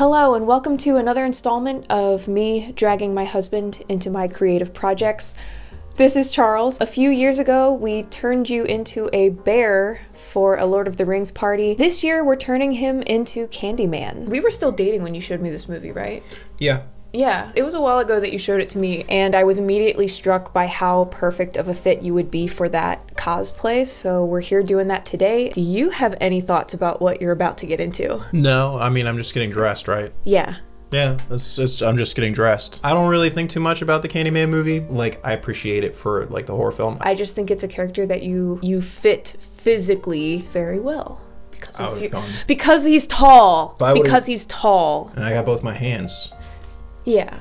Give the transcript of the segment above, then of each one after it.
Hello and welcome to another installment of me dragging my husband into my creative projects. This is Charles. A few years ago, we turned you into a bear for a Lord of the Rings party. This year, we're turning him into Candyman. We were still dating when you showed me this movie, right? Yeah. Yeah, it was a while ago that you showed it to me, and I was immediately struck by how perfect of a fit you would be for that cosplay, so we're here doing that today. Do you have any thoughts about what you're about to get into? No, I mean, I'm just getting dressed, right? Yeah. Yeah, I'm just getting dressed. I don't really think too much about the Candyman movie. Like, I appreciate it for, like, the horror film. I just think it's a character that you fit physically very well. Because he's tall. Because he's tall. And I got both my hands. Yeah.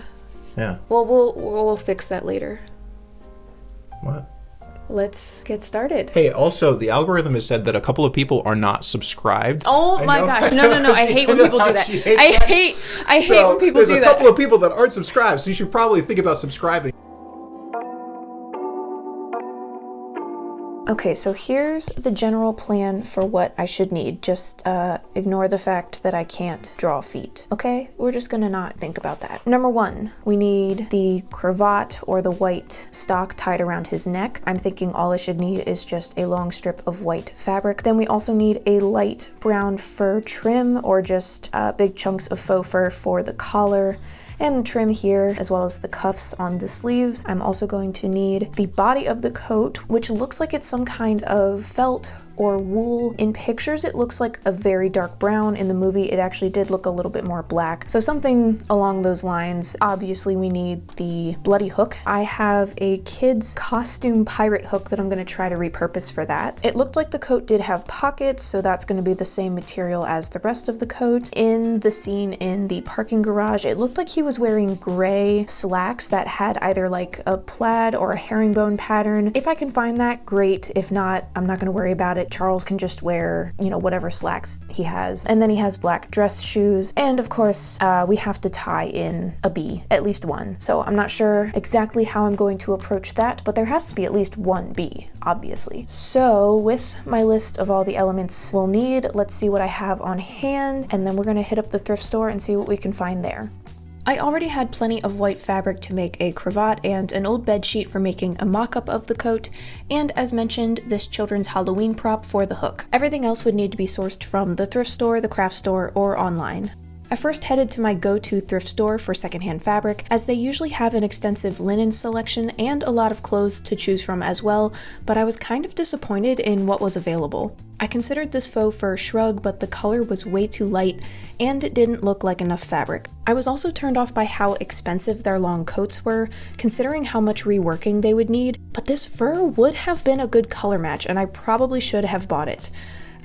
Yeah. Well, we'll fix that later. What? Let's get started. Hey, also, the algorithm has said that a couple of people are not subscribed. Oh my gosh. No. I hate when people do that. I hate when people do that. There's a couple of people that aren't subscribed, so you should probably think about subscribing. Okay, so here's the general plan for what I should need. Just ignore the fact that I can't draw feet, okay? We're just gonna not think about that. Number one, we need the cravat or the white stock tied around his neck. I'm thinking all I should need is just a long strip of white fabric. Then we also need a light brown fur trim or just big chunks of faux fur for the collar and the trim here, as well as the cuffs on the sleeves. I'm also going to need the body of the coat, which looks like it's some kind of felt or wool. In pictures, it looks like a very dark brown. In the movie, it actually did look a little bit more black. So something along those lines. Obviously, we need the bloody hook. I have a kid's costume pirate hook that I'm gonna try to repurpose for that. It looked like the coat did have pockets, so that's gonna be the same material as the rest of the coat. In the scene in the parking garage, it looked like he was wearing gray slacks that had either like a plaid or a herringbone pattern. If I can find that, great. If not, I'm not gonna worry about it. Charles can just wear, whatever slacks he has. And then he has black dress shoes. And of course, we have to tie in a bee, at least one. So I'm not sure exactly how I'm going to approach that, but there has to be at least one bee, obviously. So with my list of all the elements we'll need, let's see what I have on hand, and then we're gonna hit up the thrift store and see what we can find there. I already had plenty of white fabric to make a cravat and an old bed sheet for making a mock-up of the coat, and as mentioned, this children's Halloween prop for the hook. Everything else would need to be sourced from the thrift store, the craft store, or online. I first headed to my go-to thrift store for secondhand fabric, as they usually have an extensive linen selection and a lot of clothes to choose from as well, but I was kind of disappointed in what was available. I considered this faux fur shrug, but the color was way too light, and it didn't look like enough fabric. I was also turned off by how expensive their long coats were, considering how much reworking they would need, but this fur would have been a good color match, and I probably should have bought it.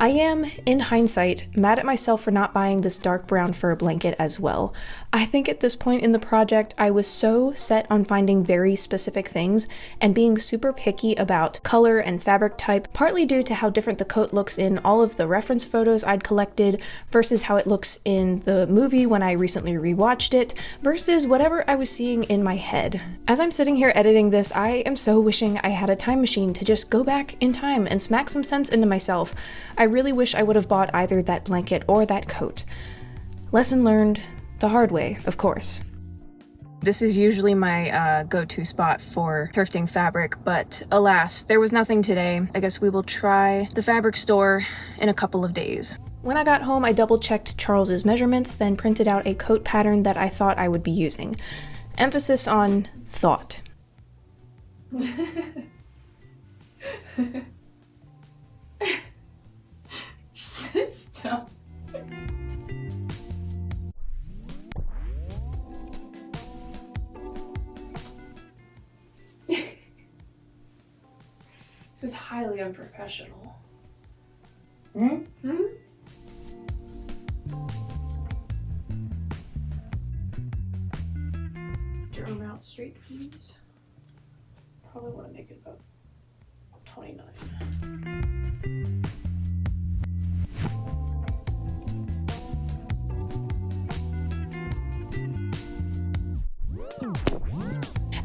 I am, in hindsight, mad at myself for not buying this dark brown fur blanket as well. I think at this point in the project, I was so set on finding very specific things and being super picky about color and fabric type, partly due to how different the coat looks in all of the reference photos I'd collected versus how it looks in the movie when I recently rewatched it, versus whatever I was seeing in my head. As I'm sitting here editing this, I am so wishing I had a time machine to just go back in time and smack some sense into myself. I really wish I would have bought either that blanket or that coat. Lesson learned the hard way, of course. This is usually my go-to spot for thrifting fabric, but alas, there was nothing today. I guess we will try the fabric store in a couple of days. When I got home, I double-checked Charles's measurements, then printed out a coat pattern that I thought I would be using. Emphasis on thought. Stop. This is highly unprofessional. Drum out straight, please. Probably want to make it about 29.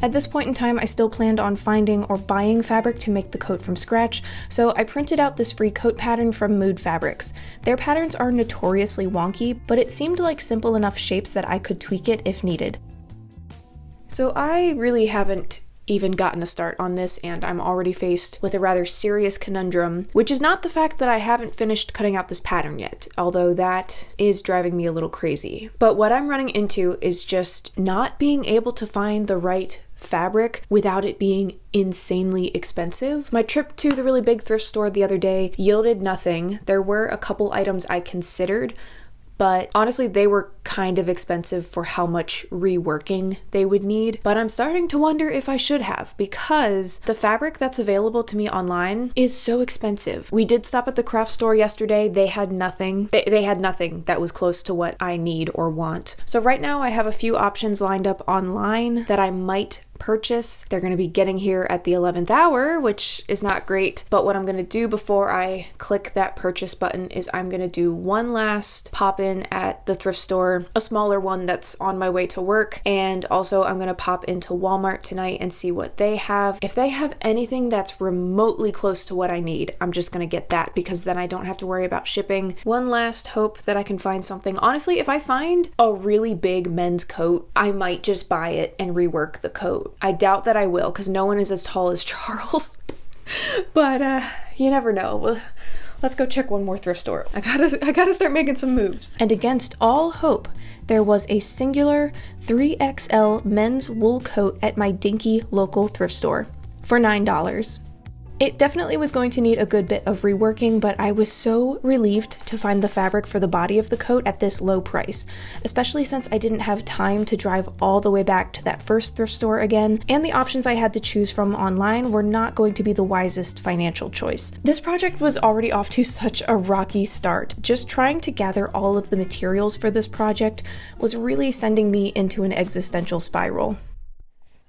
At this point in time, I still planned on finding or buying fabric to make the coat from scratch, so I printed out this free coat pattern from Mood Fabrics. Their patterns are notoriously wonky, but it seemed like simple enough shapes that I could tweak it if needed. So I really haven't even gotten a start on this, and I'm already faced with a rather serious conundrum, which is not the fact that I haven't finished cutting out this pattern yet, although that is driving me a little crazy. But what I'm running into is just not being able to find the right fabric without it being insanely expensive. My trip to the really big thrift store the other day yielded nothing. There were a couple items I considered, but honestly, they were kind of expensive for how much reworking they would need. But I'm starting to wonder if I should have, because the fabric that's available to me online is so expensive. We did stop at the craft store yesterday. They had nothing. They had nothing that was close to what I need or want. So right now I have a few options lined up online that I might purchase. They're going to be getting here at the 11th hour, which is not great. But what I'm going to do before I click that purchase button is I'm going to do one last pop in at the thrift store, a smaller one that's on my way to work. And also I'm going to pop into Walmart tonight and see what they have. If they have anything that's remotely close to what I need, I'm just going to get that, because then I don't have to worry about shipping. One last hope that I can find something. Honestly, if I find a really big men's coat, I might just buy it and rework the coat. I doubt that I will, because no one is as tall as Charles. But you never know. Well, let's go check one more thrift store. I gotta start making some moves. And against all hope, there was a singular 3XL men's wool coat at my dinky local thrift store for $9. It definitely was going to need a good bit of reworking, but I was so relieved to find the fabric for the body of the coat at this low price, especially since I didn't have time to drive all the way back to that first thrift store again, and the options I had to choose from online were not going to be the wisest financial choice. This project was already off to such a rocky start. Just trying to gather all of the materials for this project was really sending me into an existential spiral.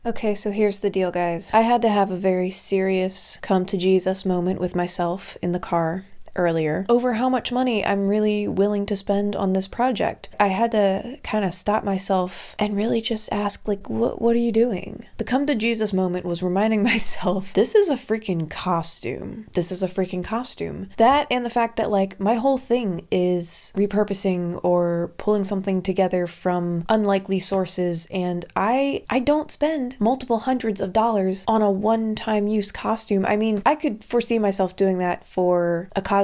Okay, so here's the deal, guys. I had to have a very serious come to Jesus moment with myself in the car earlier over how much money I'm really willing to spend on this project. I had to kind of stop myself and really just ask, like, what are you doing? The come to Jesus moment was reminding myself, this is a freaking costume. This is a freaking costume. That and the fact that, like, my whole thing is repurposing or pulling something together from unlikely sources, and I don't spend multiple hundreds of dollars on a one-time use costume. I mean, I could foresee myself doing that for a cosplay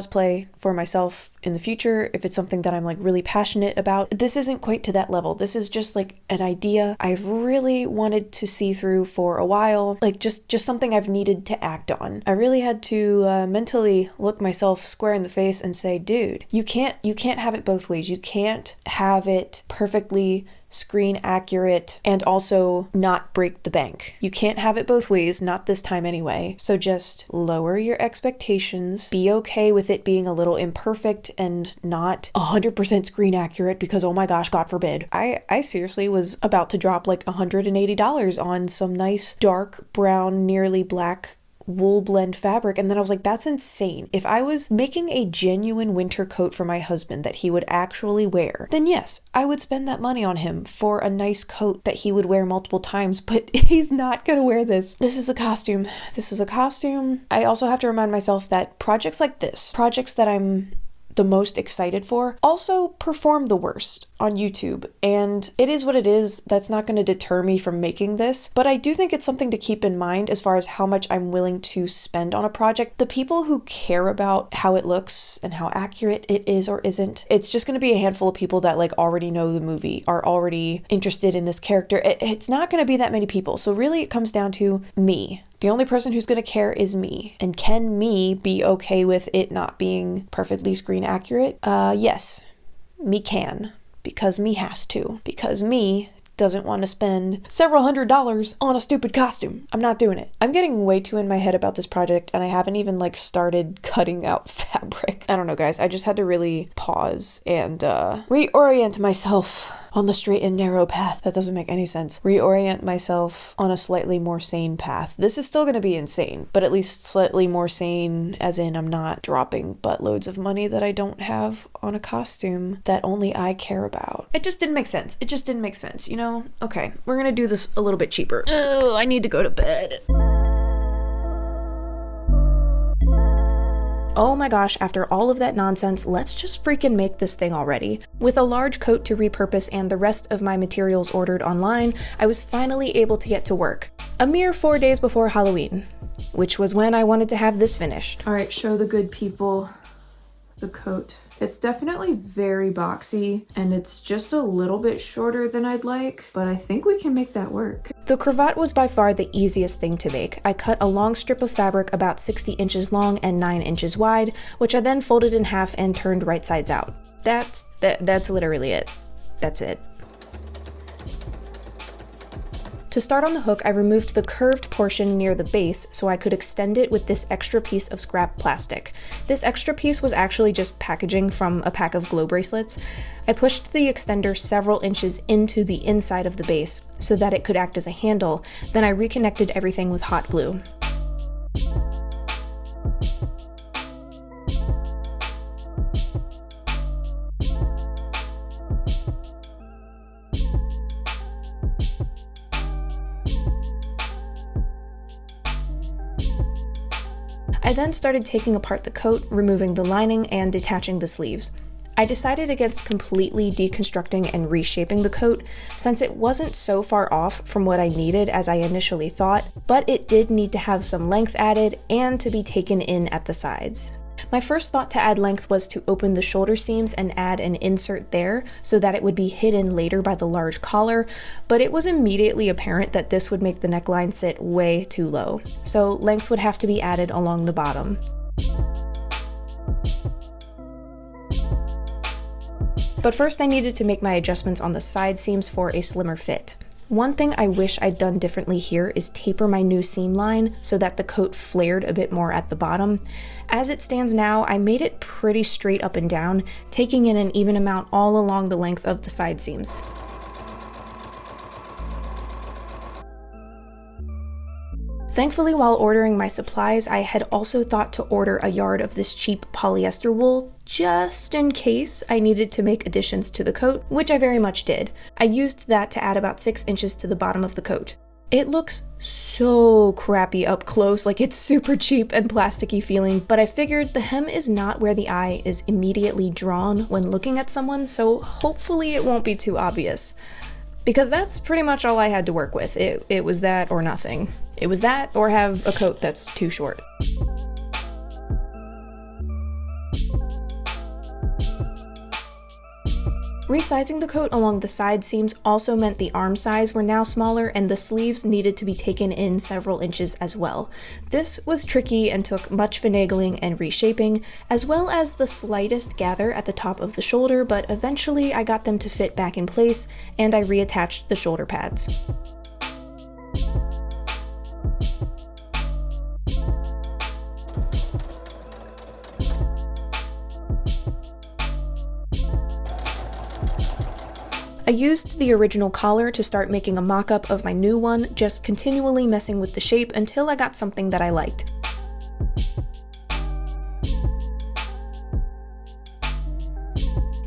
for myself in the future if it's something that I'm like really passionate about. This isn't quite to that level. This is just like an idea I've really wanted to see through for a while, like just something I've needed to act on. I really had to mentally look myself square in the face and say, dude, you can't have it both ways. You can't have it perfectly screen accurate and also not break the bank. You can't have it both ways, not this time anyway. So just lower your expectations, be okay with it being a little imperfect and not 100% screen accurate, because oh my gosh, God forbid. I seriously was about to drop like $180 on some nice dark brown, nearly black wool blend fabric, and then I was like, that's insane. If I was making a genuine winter coat for my husband that he would actually wear, then yes, I would spend that money on him for a nice coat that he would wear multiple times, but he's not gonna wear this. This is a costume. This is a costume. I also have to remind myself that projects like this, projects that I'm the most excited for, also perform the worst on YouTube, and it is what it is. That's not going to deter me from making this, but I do think it's something to keep in mind as far as how much I'm willing to spend on a project. The people who care about how it looks and how accurate it is or isn't, it's just going to be a handful of people that like already know the movie, are already interested in this character. It's not going to be that many people, so really it comes down to me. The only person who's going to care is me. And can me be okay with it not being perfectly screen accurate? Yes, me can. Because me has to. Because me doesn't want to spend several $100s on a stupid costume. I'm not doing it. I'm getting way too in my head about this project, and I haven't even like started cutting out fabric. I don't know, guys. I just had to really pause and reorient myself on the straight and narrow path. That doesn't make any sense. Reorient myself on a slightly more sane path. This is still going to be insane, but at least slightly more sane, as in I'm not dropping buttloads of money that I don't have on a costume that only I care about. It just didn't make sense. It just didn't make sense, you know? Okay, we're going to do this a little bit cheaper. Oh, I need to go to bed. Oh my gosh, after all of that nonsense, let's just freaking make this thing already. With a large coat to repurpose and the rest of my materials ordered online, I was finally able to get to work. A mere 4 days before Halloween, which was when I wanted to have this finished. All right, show the good people the coat. It's definitely very boxy, and it's just a little bit shorter than I'd like, but I think we can make that work. The cravat was by far the easiest thing to make. I cut a long strip of fabric about 60 inches long and 9 inches wide, which I then folded in half and turned right sides out. That's literally it. That's it. To start on the hook, I removed the curved portion near the base so I could extend it with this extra piece of scrap plastic. This extra piece was actually just packaging from a pack of glow bracelets. I pushed the extender several inches into the inside of the base so that it could act as a handle, then I reconnected everything with hot glue. I then started taking apart the coat, removing the lining, and detaching the sleeves. I decided against completely deconstructing and reshaping the coat, since it wasn't so far off from what I needed as I initially thought, but it did need to have some length added and to be taken in at the sides. My first thought to add length was to open the shoulder seams and add an insert there so that it would be hidden later by the large collar, but it was immediately apparent that this would make the neckline sit way too low, so length would have to be added along the bottom. But first I needed to make my adjustments on the side seams for a slimmer fit. One thing I wish I'd done differently here is taper my new seam line so that the coat flared a bit more at the bottom. As it stands now, I made it pretty straight up and down, taking in an even amount all along the length of the side seams. Thankfully, while ordering my supplies, I had also thought to order a yard of this cheap polyester wool, just in case I needed to make additions to the coat, which I very much did. I used that to add about 6 inches to the bottom of the coat. It looks so crappy up close, like it's super cheap and plasticky feeling, but I figured the hem is not where the eye is immediately drawn when looking at someone, so hopefully it won't be too obvious. Because that's pretty much all I had to work with. It was that or nothing. It was that or have a coat that's too short. Resizing the coat along the side seams also meant the arm size were now smaller and the sleeves needed to be taken in several inches as well. This was tricky and took much finagling and reshaping, as well as the slightest gather at the top of the shoulder, but eventually I got them to fit back in place and I reattached the shoulder pads. I used the original collar to start making a mock-up of my new one, just continually messing with the shape until I got something that I liked.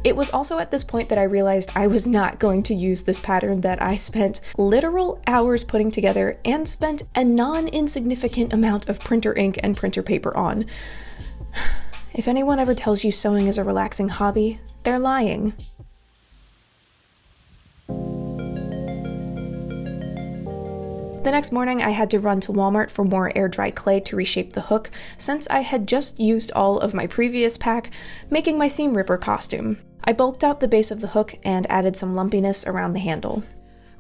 It was also at this point that I realized I was not going to use this pattern that I spent literal hours putting together and spent a non-insignificant amount of printer ink and printer paper on. If anyone ever tells you sewing is a relaxing hobby, they're lying. The next morning, I had to run to Walmart for more air-dry clay to reshape the hook, since I had just used all of my previous pack, making my seam ripper costume. I bulked out the base of the hook and added some lumpiness around the handle.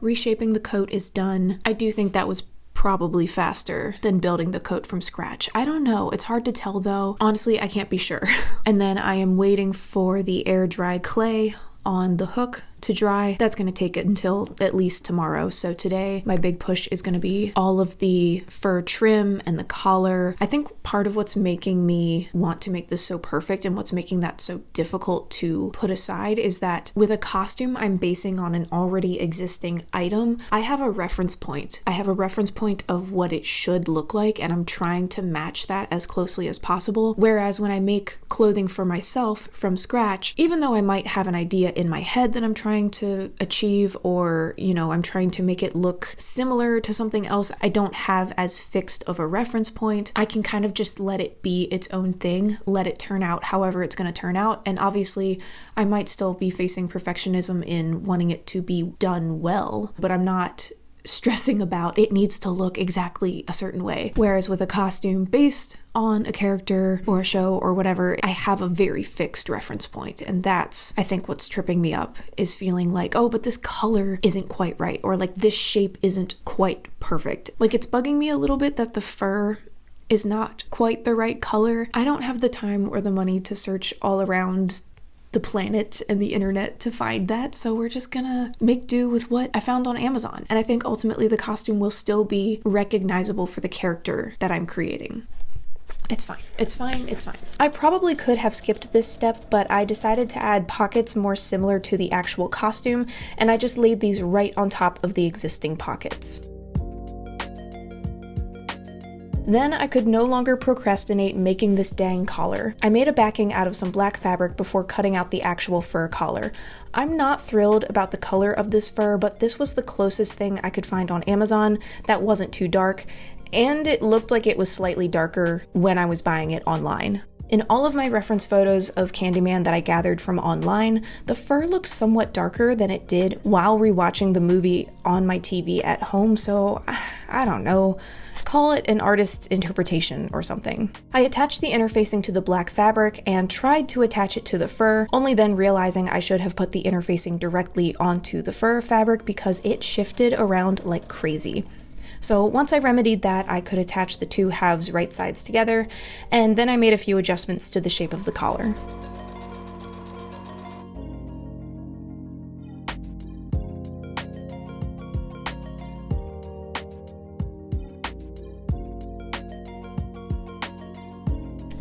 Reshaping the coat is done. I do think that was probably faster than building the coat from scratch. I don't know, it's hard to tell though. Honestly, I can't be sure. And then I am waiting for the air-dry clay on the hook to dry. That's going to take until at least tomorrow. So today my big push is going to be all of the fur trim and the collar. I think part of what's making me want to make this so perfect and what's making that so difficult to put aside is that with a costume I'm basing on an already existing item, I have a reference point. I have a reference point of what it should look like, and I'm trying to match that as closely as possible. Whereas when I make clothing for myself from scratch, even though I might have an idea in my head that I'm trying to achieve, or, you know, I'm trying to make it look similar to something else, I don't have as fixed of a reference point. I can kind of just let it be its own thing, let it turn out however it's going to turn out. And obviously I might still be facing perfectionism in wanting it to be done well, but I'm not stressing about it needs to look exactly a certain way. Whereas with a costume based on a character or a show or whatever, I have a very fixed reference point. And that's, I think, what's tripping me up, is feeling like, oh, but this color isn't quite right, or like this shape isn't quite perfect. Like, it's bugging me a little bit that the fur is not quite the right color. I don't have the time or the money to search all around the planet and the internet to find that, so we're just gonna make do with what I found on Amazon. And I think ultimately the costume will still be recognizable for the character that I'm creating. It's fine. It's fine. It's fine. I probably could have skipped this step, but I decided to add pockets more similar to the actual costume, and I just laid these right on top of the existing pockets. Then I could no longer procrastinate making this dang collar. I made a backing out of some black fabric before cutting out the actual fur collar. I'm not thrilled about the color of this fur, but this was the closest thing I could find on Amazon that wasn't too dark, and it looked like it was slightly darker when I was buying it online. In all of my reference photos of Candyman that I gathered from online, the fur looks somewhat darker than it did while rewatching the movie on my TV at home, so I don't know. Call it an artist's interpretation or something. I attached the interfacing to the black fabric and tried to attach it to the fur, only then realizing I should have put the interfacing directly onto the fur fabric because it shifted around like crazy. So once I remedied that, I could attach the two halves right sides together, and then I made a few adjustments to the shape of the collar.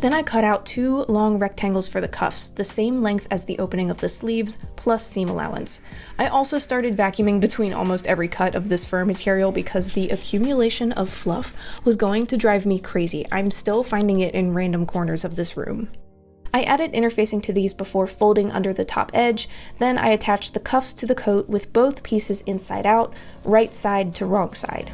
Then I cut out two long rectangles for the cuffs, the same length as the opening of the sleeves, plus seam allowance. I also started vacuuming between almost every cut of this fur material because the accumulation of fluff was going to drive me crazy. I'm still finding it in random corners of this room. I added interfacing to these before folding under the top edge, then I attached the cuffs to the coat with both pieces inside out, right side to wrong side.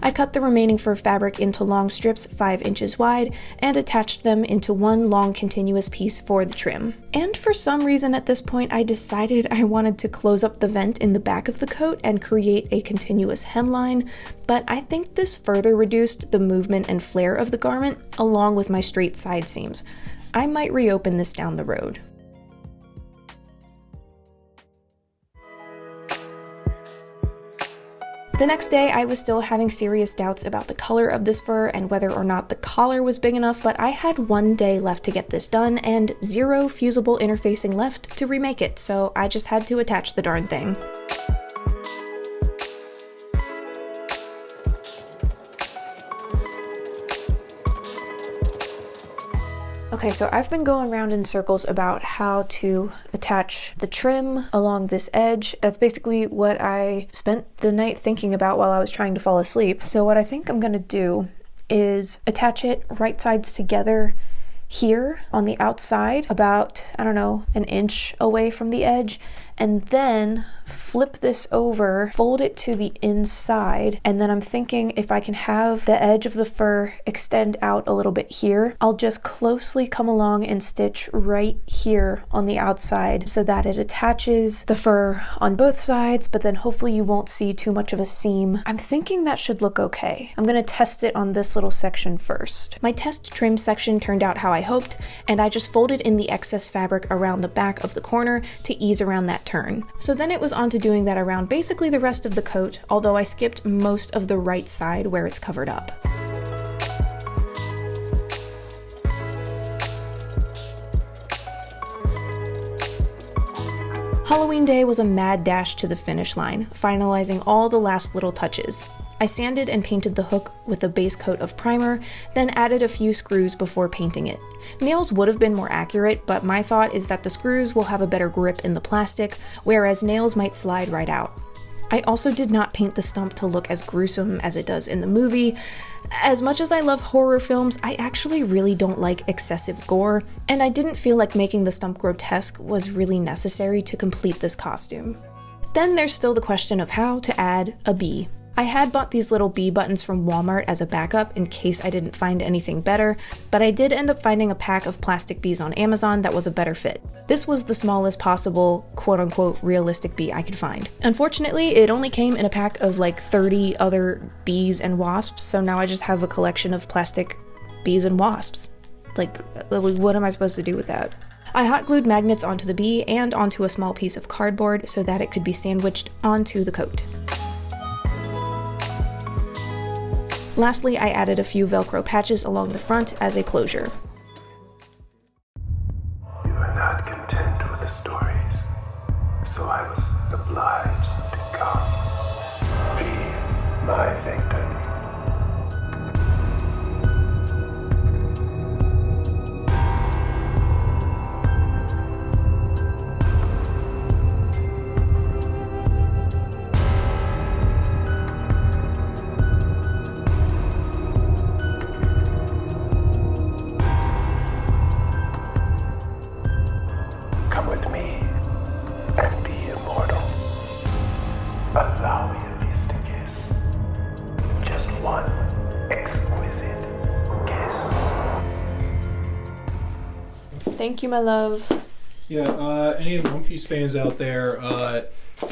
I cut the remaining fur fabric into long strips 5 inches wide and attached them into one long continuous piece for the trim. And for some reason at this point I decided I wanted to close up the vent in the back of the coat and create a continuous hemline, but I think this further reduced the movement and flare of the garment along with my straight side seams. I might reopen this down the road. The next day, I was still having serious doubts about the color of this fur and whether or not the collar was big enough, but I had 1 day left to get this done and 0 fusible interfacing left to remake it, so I just had to attach the darn thing. Okay, so I've been going around in circles about how to attach the trim along this edge. That's basically what I spent the night thinking about while I was trying to fall asleep. So what I think I'm gonna do is attach it right sides together here on the outside, about, I don't know, 1 inch away from the edge, and then flip this over, fold it to the inside, and then I'm thinking if I can have the edge of the fur extend out a little bit here, I'll just closely come along and stitch right here on the outside so that it attaches the fur on both sides, but then hopefully you won't see too much of a seam. I'm thinking that should look okay. I'm gonna test it on this little section first. My test trim section turned out how I hoped, and I just folded in the excess fabric around the back of the corner to ease around that turn. So then it was on to doing that around basically the rest of the coat, although I skipped most of the right side where it's covered up. Halloween Day was a mad dash to the finish line, finalizing all the last little touches. I sanded and painted the hook with a base coat of primer, then added a few screws before painting it. Nails would have been more accurate, but my thought is that the screws will have a better grip in the plastic, whereas nails might slide right out. I also did not paint the stump to look as gruesome as it does in the movie. As much as I love horror films, I actually really don't like excessive gore, and I didn't feel like making the stump grotesque was really necessary to complete this costume. Then there's still the question of how to add a bee. I had bought these little bee buttons from Walmart as a backup in case I didn't find anything better, but I did end up finding a pack of plastic bees on Amazon that was a better fit. This was the smallest possible quote-unquote realistic bee I could find. Unfortunately, it only came in a pack of like 30 other bees and wasps, so now I just have a collection of plastic bees and wasps. Like, what am I supposed to do with that? I hot glued magnets onto the bee and onto a small piece of cardboard so that it could be sandwiched onto the coat. Lastly, I added a few Velcro patches along the front as a closure. You were not content with the stories, so I was obliged to come. Be my victim. Come with me and be immortal. Allow me at least a kiss. Just one exquisite kiss. Thank you, my love. Yeah, any of the One Piece fans out there,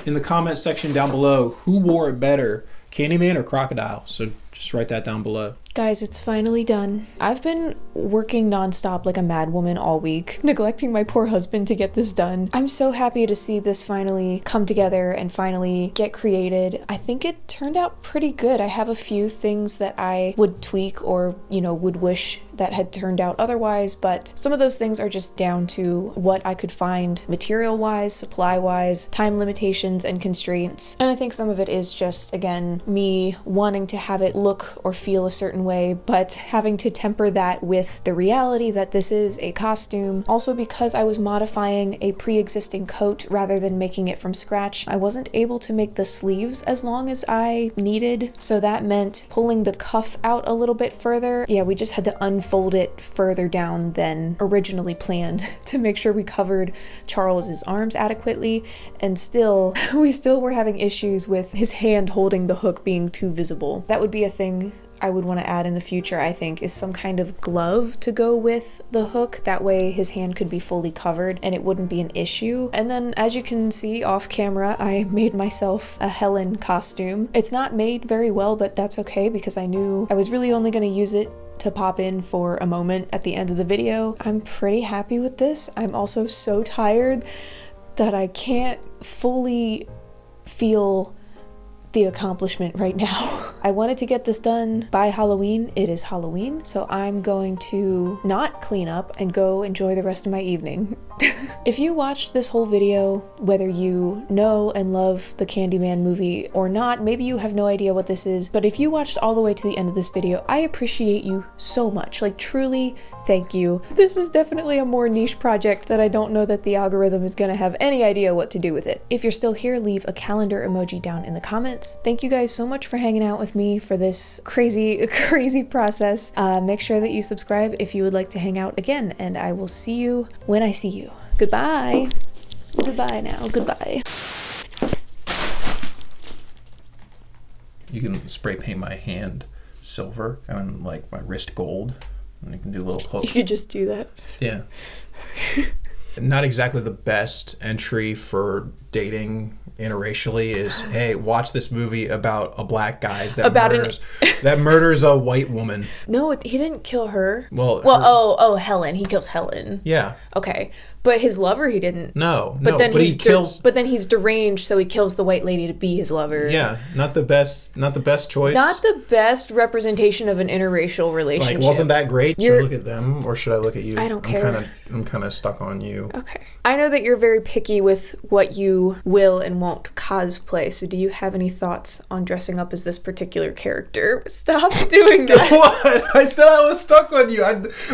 in the comment section down below, who wore it better, Candyman or Crocodile? So just write that down below. Guys, it's finally done. I've been working nonstop like a mad woman all week, neglecting my poor husband to get this done. I'm so happy to see this finally come together and finally get created. I think it turned out pretty good. I have a few things that I would tweak or, would wish that had turned out otherwise, but some of those things are just down to what I could find material-wise, supply-wise, time limitations and constraints. And I think some of it is just, again, me wanting to have it look or feel a certain way, but having to temper that with the reality that this is a costume. Also, because I was modifying a pre-existing coat rather than making it from scratch, I wasn't able to make the sleeves as long as I needed, so that meant pulling the cuff out a little bit further. Yeah, we just had to unfold it further down than originally planned to make sure we covered Charles's arms adequately, and we still were having issues with his hand holding the hook being too visible. That would be a thing I would want to add in the future, I think, is some kind of glove to go with the hook. That way his hand could be fully covered and it wouldn't be an issue. And then, as you can see off camera, I made myself a Helen costume. It's not made very well, but that's okay because I knew I was really only going to use it to pop in for a moment at the end of the video. I'm pretty happy with this. I'm also so tired that I can't fully feel the accomplishment right now. I wanted to get this done by Halloween. It is Halloween, so I'm going to not clean up and go enjoy the rest of my evening. If you watched this whole video, whether you know and love the Candyman movie or not, maybe you have no idea what this is, but if you watched all the way to the end of this video, I appreciate you so much. Like, truly, thank you. This is definitely a more niche project that I don't know that the algorithm is gonna have any idea what to do with it. If you're still here, leave a calendar emoji down in the comments. Thank you guys so much for hanging out with me for this crazy process. Make sure that you subscribe if you would like to hang out again, and I will see you when I see you. Goodbye. Goodbye now. Goodbye. You can spray paint my hand silver and like my wrist gold, and you can do little hooks. You could just do that. Yeah. Not exactly the best entry for dating interracially is, hey, watch this movie about a black guy that murders a white woman. No, he didn't kill her. Well, Helen. He kills Helen. Yeah. Okay. But his lover, he didn't. But he kills. But then he's deranged, so he kills the white lady to be his lover. Yeah, not the best choice. Not the best representation of an interracial relationship. Like, wasn't that great? Should I look at them or should I look at you? I don't care. I'm kind of stuck on you. Okay. I know that you're very picky with what you will and won't cosplay, so do you have any thoughts on dressing up as this particular character? Stop doing that. What? I said I was stuck on you.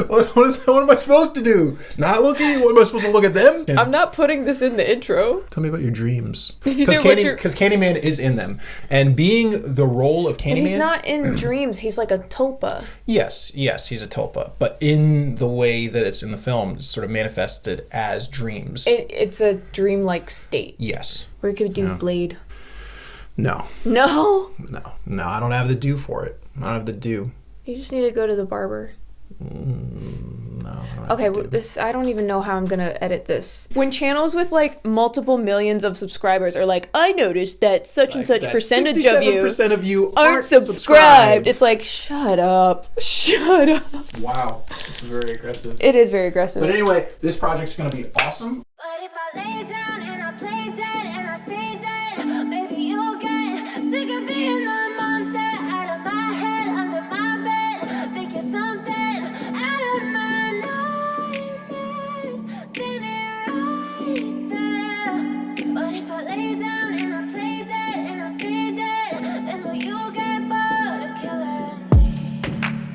What am I supposed to do? Not look at you? What am I supposed to look at them? I'm not putting this in the intro. Tell me about your dreams. If you say what you're... Because Candyman is in them. And being the role of Candyman... But he's not in dreams. He's like a tulpa. Yes, he's a tulpa. But in the way that it's in the film, it's sort of manifested as dreams. It's a dreamlike state. Yes. Or you could do Blade. No. No? No, I don't have the do for it. I don't have the do. You just need to go to the barber. No. Okay, I don't even know how I'm gonna edit this. When channels with like multiple millions of subscribers are like, I noticed that such and such percentage of you 67% of you aren't subscribed. It's like, shut up. Wow, this is very aggressive. It is very aggressive. But anyway, this project's gonna be awesome. But if I lay down and I play dead,